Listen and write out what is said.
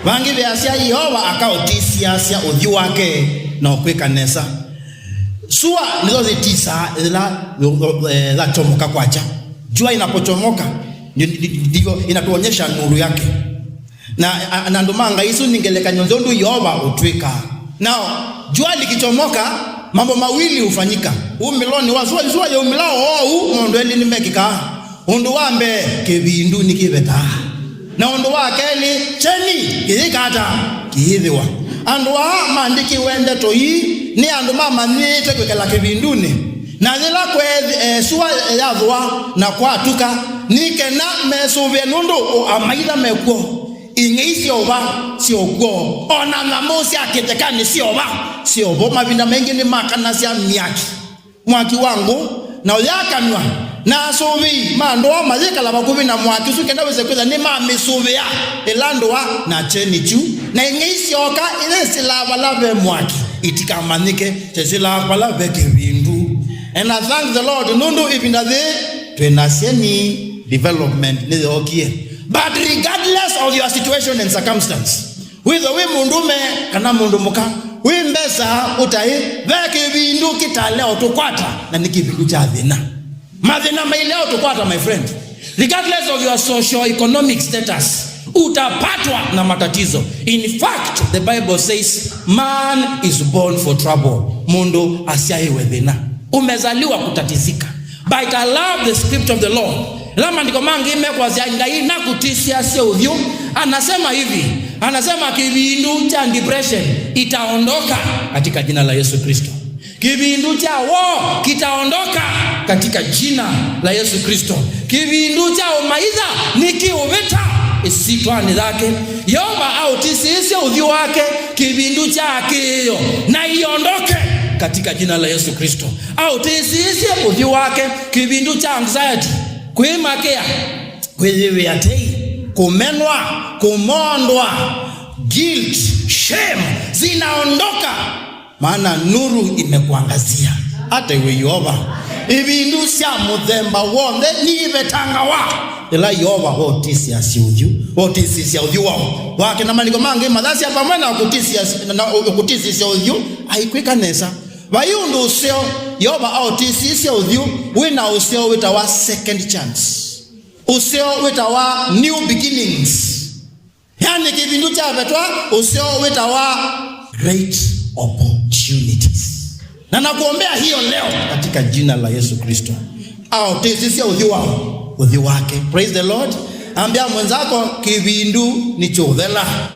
bangi beasia Yehova akaotisia sia uthi wake na okwekanesa sua nizo zitisa la chomoka kwacha. Jua inapochomoka ndio inatuonyesha nuru yake, na ndo manga hizo ningeleka nyonzondu Yehova utwika. Nao jua likichomoka mambo mawili hufanyika. Umiloni wazua ya umilao mondo eli nimekika undu wambe kebindu nikibeta na undu wake ni cheni kikata kihiwa andu wa mandiki wende to yi ni andu mama nite kwekela kebinduni na zila kwe suwa yadhwa na kwa tuka nikena mesuvye nundu amaida mekuo ingeisi oba si ogwo ona namosi akitekani si oba mabinda mengi ni makana sia miaki mwaki wangu na uyakanwa na suvi mandoa mazika la bakubi na mwaki sukenda wese kweza ni mamisuvya elandoa na cheni chu na ingeisi oka ile silava lave mwaki itikamanike silava lave kibindu. And I thank the Lord nundu ibinda the twenasieni development ni okie. But regardless of your situation and circumstance, with the way mundume kana mundumuka wimbesa utai veke bindu kitaleo tukwata na nikibindu cha dhina madhina maileo tukwata my friend. Regardless of your socio-economic status utapatwa na matatizo. In fact, the Bible says man is born for trouble. Mundu asiaiwe dhina, umezaliwa kutatizika. But I love the script of the Lord. Lama ndiko mangi imekwa ziangai na kutisia sio udhiu. Anasema hivi, anasema kibindu cha depression itaondoka katika jina la Yesu Kristo. Kibindu cha wo kitaondoka katika jina la Yesu Kristo. Kibindu cha umaidha nikiuvita isitwani zake Yehova au tisisi udhiu wake kibindu cha kiyo na iondoke katika jina la Yesu Kristo. Au tisisi udhiu wake kibindu cha anxiety kwimakea kwiziwiatei kumenwa kumondwa guilt shame zinaondoka maana nuru imekuangazia. Hata iwe Yehova ibindu sia muthemba wonde ni betangawa ila Yehova hotisi asiudhiu hotisi sia udhiu wao wake na maliko mangi madhasi hapa mwana ukutisi sia udhiu haikwikanesa bayundu usio Yehova hotisi sia udhiu wina usio witawa second chance usio witawa new beginnings yani kibindu cha betwa usio witawa great opportunities. Na nakuombea hiyo leo katika jina la Yesu Kristo. Au tisisi udhiu wake. Praise the Lord. Ambia mwenzako kibindu ni chodhela.